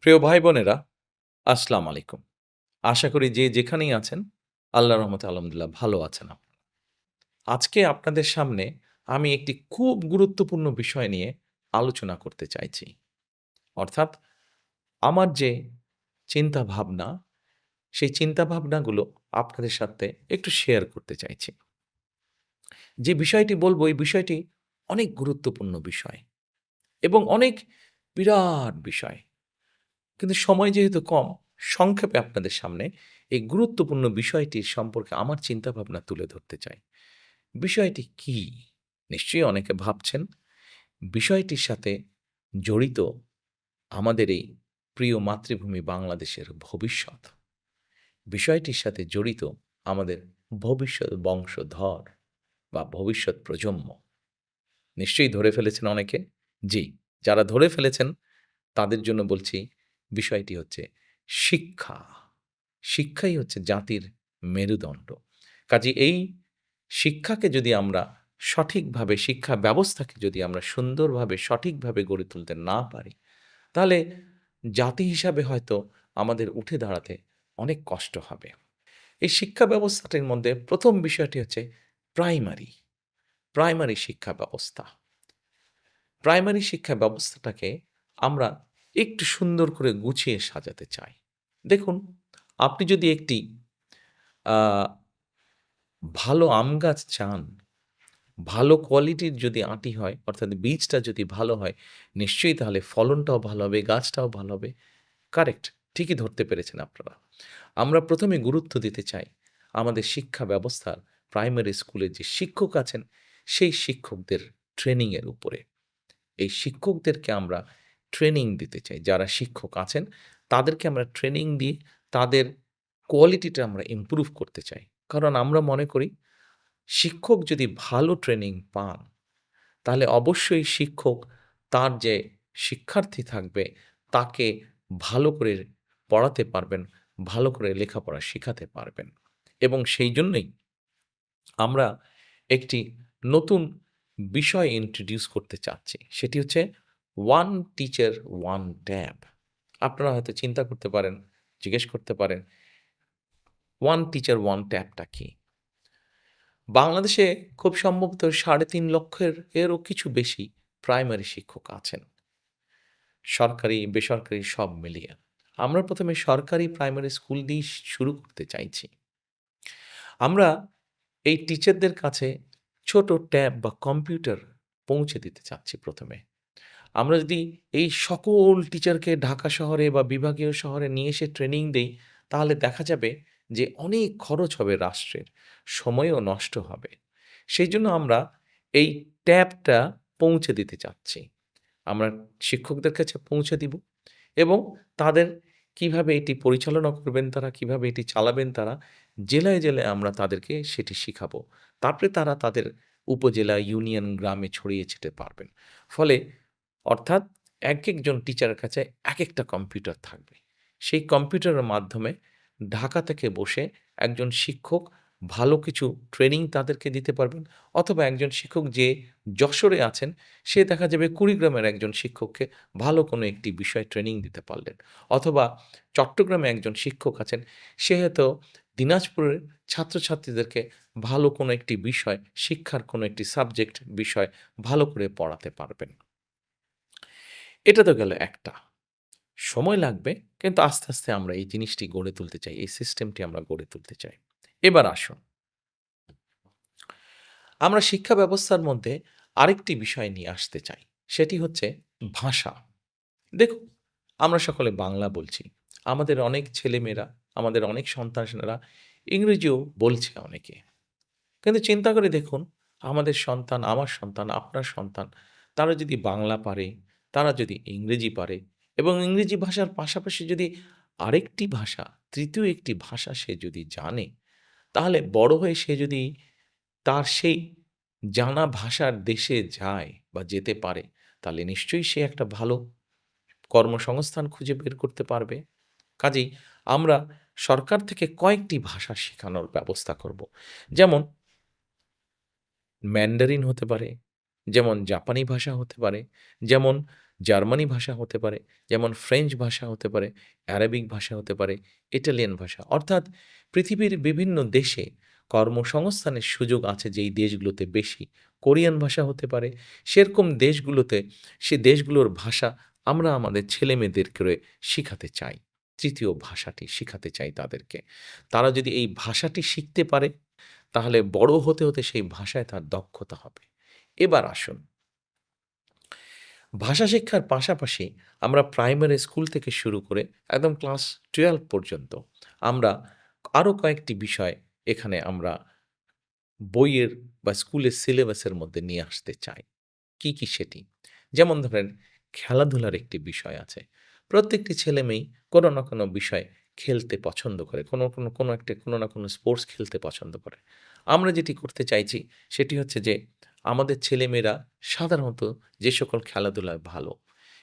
প্রিয় ভাই বোনেরা, আসসালামু আলাইকুম। আশা করি যে যেখানেই আছেন, আল্লাহর রহমতে আলহামদুলিল্লাহ ভালো আছেন আপনারা। আজকে আপনাদের সামনে আমি একটি খুব গুরুত্বপূর্ণ বিষয় নিয়ে আলোচনা করতে চাইছি। অর্থাৎ আমার যে চিন্তাভাবনা, সেই চিন্তাভাবনাগুলো আপনাদের সাথে একটু শেয়ার করতে চাইছি। যে বিষয়টি বলব, এই বিষয়টি অনেক গুরুত্বপূর্ণ বিষয় এবং অনেক বিরাট বিষয়। কিন্তু সময় যেহেতু কম, সংক্ষেপে আপনাদের সামনে এই গুরুত্বপূর্ণ বিষয়টির সম্পর্কে আমার চিন্তাভাবনা তুলে ধরতে চাই। বিষয়টি কী? নিশ্চয়ই অনেকে ভাবছেন, বিষয়টির সাথে জড়িত আমাদের এই প্রিয় মাতৃভূমি বাংলাদেশের ভবিষ্যৎ। বিষয়টির সাথে জড়িত আমাদের ভবিষ্যৎ বংশধর বা ভবিষ্যৎ প্রজন্ম। নিশ্চয়ই ধরে ফেলেছেন অনেকে? জি, যারা ধরে ফেলেছেন তাদের জন্য বলছি, বিষয়টি হচ্ছে শিক্ষা। শিক্ষাই হচ্ছে জাতির মেরুদণ্ড। কাজেই এই শিক্ষাকে যদি আমরা সঠিকভাবে, শিক্ষা ব্যবস্থাকে যদি আমরা সুন্দরভাবে সঠিকভাবে গড়ে তুলতে না পারি, তাহলে জাতি হিসাবে হয়তো আমাদের উঠে দাঁড়াতে অনেক কষ্ট হবে। এই শিক্ষা ব্যবস্থাটির মধ্যে ১ম বিষয়টি হচ্ছে প্রাইমারি, প্রাইমারি শিক্ষা ব্যবস্থা। প্রাইমারি শিক্ষা ব্যবস্থাটাকে আমরা একটু সুন্দর করে গুছিয়ে সাজাতে চাই। দেখুন, আপনি যদি একটি আ ভালো আম গাছ চান, ভালো কোয়ালিটির যদি আঁটি হয়, অর্থাৎ বীজটা যদি ভালো হয়, নিশ্চয়ই তাহলে ফলনটাও ভালো হবে, গাছটাও ভালো হবে। কারেক্ট, ঠিকই ধরতে পেরেছেন আপনারা। আমরা ১ম এ গুরুত্ব দিতে চাই আমাদের শিক্ষা ব্যবস্থার প্রাইমারি স্কুলের যে শিক্ষক আছেন, সেই শিক্ষকদের ট্রেনিংয়ের উপরে। এই শিক্ষকদেরকে আমরা ট্রেনিং দিতে চাই। যারা শিক্ষক আছেন, তাদেরকে আমরা ট্রেনিং দিয়ে তাদের কোয়ালিটিটা আমরা ইমপ্রুভ করতে চাই। কারণ আমরা মনে করি শিক্ষক যদি ভালো ট্রেনিং পান, তাহলে অবশ্যই শিক্ষক তার যে শিক্ষার্থী থাকবে, তাকে ভালো করে পড়াতে পারবেন, ভালো করে লেখাপড়া শিখাতে পারবেন। এবং সেই জন্যই আমরা একটি নতুন বিষয় ইন্ট্রোডিউস করতে চাচ্ছি। সেটি হচ্ছে ওয়ান টিচার ওয়ান ট্যাব। আপনারা হয়তো চিন্তা করতে পারেন, জিজ্ঞেস করতে পারেন, ওয়ান টিচার ওয়ান ট্যাবটা কি? বাংলাদেশে খুব সম্ভবত ৩.৫ লক্ষের এরও কিছু বেশি প্রাইমারি শিক্ষক আছেন। সরকারি, বেসরকারি সব মিলিয়ে। আমরা ১ম এ সরকারি প্রাইমারি স্কুল দিয়েই শুরু করতে চাইছি। আমরা এই টিচারদের কাছে ছোট ট্যাব বা কম্পিউটার পৌঁছে দিতে চাচ্ছি ১ম এ। আমরা যদি এই সকল টিচারকে ঢাকা শহরে বা বিভাগীয় শহরে নিয়ে এসে ট্রেনিং দেই, তাহলে দেখা যাবে যে অনেক খরচ হবে রাষ্ট্রের, সময়ও নষ্ট হবে। সেইজন্য আমরা এই ট্যাবটা পৌঁছে দিতে চাচ্ছি। আমরা শিক্ষকদের কাছে পৌঁছে দিব এবং তাদের কিভাবে এটি পরিচালনা করবেন তারা, কিভাবে এটি চালাবেন তারা, জেলায়, জেলায় আমরা তাদেরকে সেটি শিখাবো। তারপরে তারা তাদের উপজেলা, ইউনিয়ন, গ্রামে ছড়িয়ে ছিটে পারবেন। ফলে অর্থাৎ একেকজন টিচারের কাছে একেকটা কম্পিউটার থাকবে। সেই কম্পিউটারের মাধ্যমে ঢাকা থেকে বসে একজন শিক্ষক ভালো কিছু ট্রেনিং তাদেরকে দিতে পারবেন, অথবা একজন শিক্ষক যে যশোরে আছেন, সে দেখা যাবে কুড়িগ্রামের একজন শিক্ষককে ভালো কোনো একটি বিষয়ে ট্রেনিং দিতে পারলেন। অথবা চট্টগ্রামে একজন শিক্ষক আছেন, সে হয়তো দিনাজপুরের ছাত্রছাত্রীদেরকে ভালো কোনো একটি বিষয়, শিক্ষার কোনো একটি সাবজেক্ট বিষয় ভালো করে পড়াতে পারবেন। এটা তো গেল একটা। সময় লাগবে, কিন্তু আস্তে, আস্তে আমরা এই জিনিসটি গড়ে তুলতে চাই। এই সিস্টেমটি আমরা গড়ে তুলতে চাই। এবার আসুন, আমরা শিক্ষা ব্যবস্থার মধ্যে আরেকটি বিষয় নিয়ে আসতে চাই। সেটি হচ্ছে ভাষা। দেখুন, আমরা সকলে বাংলা বলছি। আমাদের অনেক ছেলেমেয়েরা, আমাদের অনেক সন্তানেরা ইংরেজিও বলছে অনেকে। কিন্তু চিন্তা করে দেখুন, আমাদের সন্তান, আমার সন্তান, আপনার সন্তান, তারা যদি বাংলা পারে, তারা যদি ইংরেজি পারে এবং ইংরেজি ভাষার পাশাপাশি যদি আরেকটি ভাষা, ৩য় একটি ভাষা সে যদি জানে, তাহলে বড় হয়ে সে যদি তার সেই জানা ভাষার দেশে যায় বা যেতে পারে, তাহলে নিশ্চয়ই সে একটা ভালো কর্মসংস্থান খুঁজে বের করতে পারবে। কাজেই আমরা সরকার থেকে কয়েকটি ভাষা শেখানোর ব্যবস্থা করব। যেমন ম্যান্ডারিন হতে পারে, যেমন জাপানি ভাষা হতে পারে, যেমন জার্মানি ভাষা হতে পারে, যেমন ফ্রেঞ্চ ভাষা হতে পারে, অ্যারাবিক ভাষা হতে পারে, ইটালিয়ান ভাষা। অর্থাৎ পৃথিবীর বিভিন্ন দেশে কর্মসংস্থানের সুযোগ আছে যেই দেশগুলোতে বেশি। কোরিয়ান ভাষা হতে পারে। সেরকম দেশগুলোতে সে দেশগুলোর ভাষা আমরা আমাদের ছেলেমেয়েদেরকে শিখাতে চাই। ৩য় ভাষাটি শিখাতে চাই তাদেরকে। তারা যদি এই ভাষাটি শিখতে পারে, তাহলে বড় হতে, হতে সেই ভাষায় তার দক্ষতা হবে। এবার আসুন, ভাষা শিক্ষার পাশাপাশি আমরা প্রাইমারি স্কুল থেকে শুরু করে একদম ক্লাস 12 পর্যন্ত আমরা আরও কয়েকটি বিষয় এখানে আমরা বইয়ের বা স্কুলের সিলেবাসের মধ্যে নিয়ে আসতে চাই। কি, কি সেটি? যেমন ধরেন খেলাধুলার একটি বিষয় আছে। প্রত্যেকটি ছেলেমেয়েই কোনো না কোনো বিষয় খেলতে পছন্দ করে। কোনো না কোনো স্পোর্টস খেলতে পছন্দ করে। আমরা যেটি করতে চাইছি সেটি হচ্ছে যে আমাদের ছেলেমেয়েরা সাধারণত যে সকল খেলাধুলায় ভালো,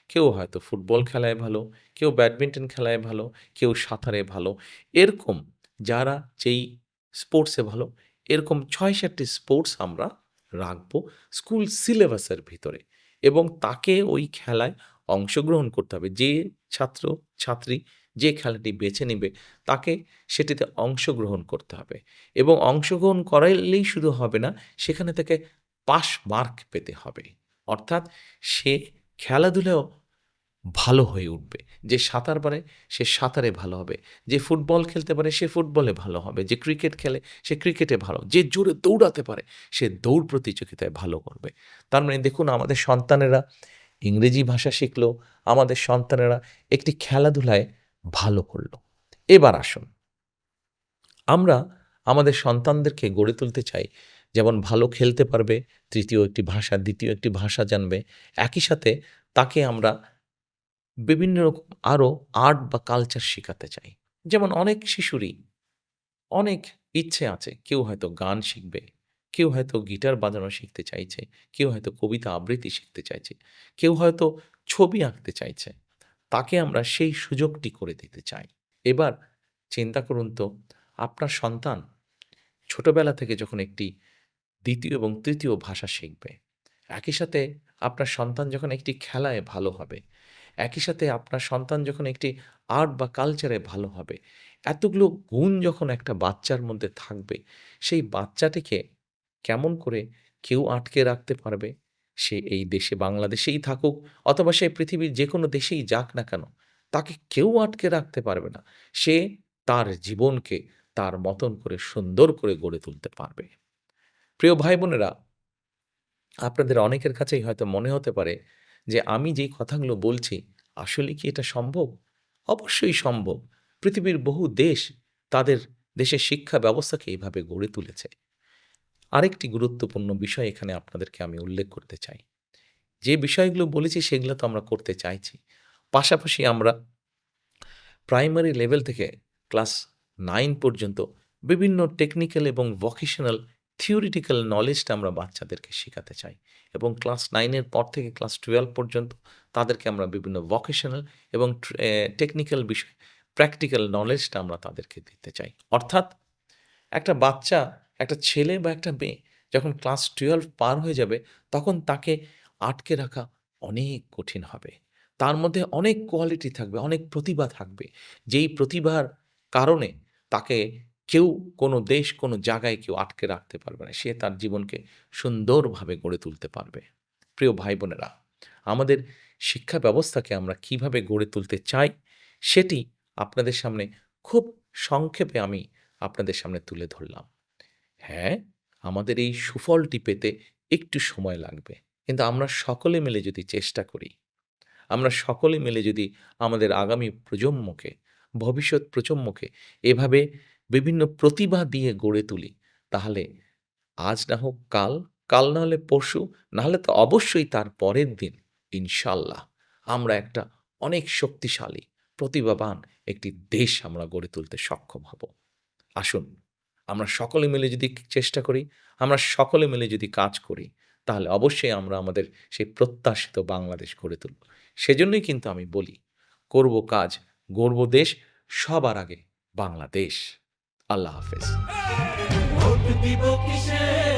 কেউ হয়তো ফুটবল খেলায় ভালো, কেউ ব্যাডমিন্টন খেলায় ভালো, কেউ সাঁতারে ভালো। এরকম যারা যেই স্পোর্টসে ভালো, এরকম ৬-৭ টি স্পোর্টস আমরা রাখবো স্কুল সিলেবাসের ভিতরে এবং তাকে ওই খেলায় অংশগ্রহণ করতে হবে। যে ছাত্র-ছাত্রী যে খেলাটি বেছে নিবে তাকে সেটিতে অংশগ্রহণ করতে হবে এবং অংশগ্রহণ করাইলেই শুধু হবে না, সেখানে থেকে পাস মার্ক পেতে হবে। অর্থাৎ সে খেলাধুলায়ও ভালো হয়ে উঠবে। যে সাঁতার পারে সে সাঁতারে ভালো হবে। যে ফুটবল খেলতে পারে সে ফুটবলে ভালো হবে। যে ক্রিকেট খেলে সে ক্রিকেটে ভালো। যে জোরে দৌড়াতে পারে সে দৌড় প্রতিযোগিতায় ভালো করবে। তার মানে দেখুন আমাদের সন্তানেরা ইংরেজি ভাষা শিখলো, আমাদের সন্তানেরা একটি খেলাধুলায় ভালো করল। এবার আসুন, আমরা আমাদের সন্তানদেরকে গড়ে তুলতে চাই যেমন ভালো খেলতে পারবে, ৩য় একটি ভাষা, ২য় একটি ভাষা জানবে। একই সাথে তাকে আমরা বিভিন্ন রকম আরও আর্ট বা কালচার শেখাতে চাই। যেমন অনেক শিশুরই অনেক ইচ্ছে আছে। কেউ হয়তো গান শিখবে, কেউ হয়তো গিটার বাজানো শিখতে চাইছে, কেউ হয়তো কবিতা আবৃত্তি শিখতে চাইছে, কেউ হয়তো ছবি আঁকতে চাইছে। তাকে আমরা সেই সুযোগটি করে দিতে চাই। এবার চিন্তা করুন তো, আপনার সন্তান ছোটবেলা থেকে যখন একটি ২য় এবং ৩য় ভাষা শিখবে, একই সাথে আপনার সন্তান যখন একটি খেলায় ভালো হবে, একই সাথে আপনার সন্তান যখন একটি আর্ট বা কালচারে ভালো হবে, এতগুলো গুণ যখন একটা বাচ্চার মধ্যে থাকবে, সেই বাচ্চাটিকে কেমন করে কেউ আটকে রাখতে পারবে? সে এই দেশে বাংলাদেশেই থাকুক অথবা সে পৃথিবীর যেকোনো দেশেই যাক না কেন, তাকে কেউ আটকে রাখতে পারবে না। সে তার জীবনকে তার মতন করে সুন্দর করে গড়ে তুলতে পারবে। প্রিয় ভাই-বোনেরা, আপনাদের অনেকের কাছেই হয়তো মনে হতে পারে যে আমি যেই কথাগুলো বলছি আসলে কি এটা সম্ভব? অবশ্যই সম্ভব। পৃথিবীর বহু দেশ তাদের দেশের শিক্ষা ব্যবস্থাকে এভাবে গড়ে তুলেছে। আরেকটি গুরুত্বপূর্ণ বিষয় এখানে আপনাদেরকে আমি উল্লেখ করতে চাই। যে বিষয়গুলো বলেছি সেগুলো তো আমরা করতে চাইছি। পাশাপাশি আমরা প্রাইমারি লেভেল থেকে ক্লাস 9 পর্যন্ত বিভিন্ন টেকনিক্যাল এবং ভোকেশনাল থিওরিটিক্যাল নলেজটা আমরা বাচ্চাদেরকে শেখাতে চাই এবং ক্লাস 9 এর পর থেকে ক্লাস 12 পর্যন্ত তাদেরকে আমরা বিভিন্ন ভোকেশনাল এবং টেকনিক্যাল বিষয় প্র্যাকটিক্যাল নলেজটা আমরা তাদেরকে দিতে চাই। অর্থাৎ একটা বাচ্চা, একটা ছেলে বা একটা মেয়ে যখন ক্লাস 12 পার হয়ে যাবে, তখন তাকে আটকে রাখা অনেক কঠিন হবে। তার মধ্যে অনেক কোয়ালিটি থাকবে, অনেক প্রতিভা থাকবে। যেই প্রতিভার কারণে তাকে কেউ, কোনো দেশ, কোনো জায়গায় কেউ আটকে রাখতে পারবে না। সে তার জীবনকে সুন্দরভাবে গড়ে তুলতে পারবে। প্রিয় ভাই-বোনেরা, আমাদের শিক্ষা ব্যবস্থাকে আমরা কিভাবে গড়ে তুলতে চাই, সেটি আপনাদের সামনে খুব সংক্ষেপে আমি আপনাদের সামনে তুলে ধরলাম। হ্যাঁ, আমাদের এই সুফলটি পেতে একটু সময় লাগবে। কিন্তু আমরা সকলে মিলে যদি চেষ্টা করি, আমরা সকলে মিলে যদি আমাদের আগামী প্রজন্মকে, ভবিষ্যৎ প্রজন্মকে এভাবে বিভিন্ন প্রতিভা দিয়ে গড়ে তুলি, তাহলে আজ না হোক কাল, কাল না হলে পরশু, না হলে তো অবশ্যই তার পরের দিন ইনশাআল্লাহ আমরা একটা অনেক শক্তিশালী, প্রতিভাবান একটি দেশ আমরা গড়ে তুলতে সক্ষম হব। আসুন, আমরা সকলে মিলে যদি চেষ্টা করি, আমরা সকলে মিলে যদি কাজ করি, তাহলে অবশ্যই আমরা আমাদের সেই প্রত্যাশিত বাংলাদেশ গড়ে তুলব। সেজন্যই কিন্তু আমি বলি, করব কাজ, গড়ব দেশ, সবার আগে বাংলাদেশ। আল্লাহ হাফেজ। ভোট দিব কিসে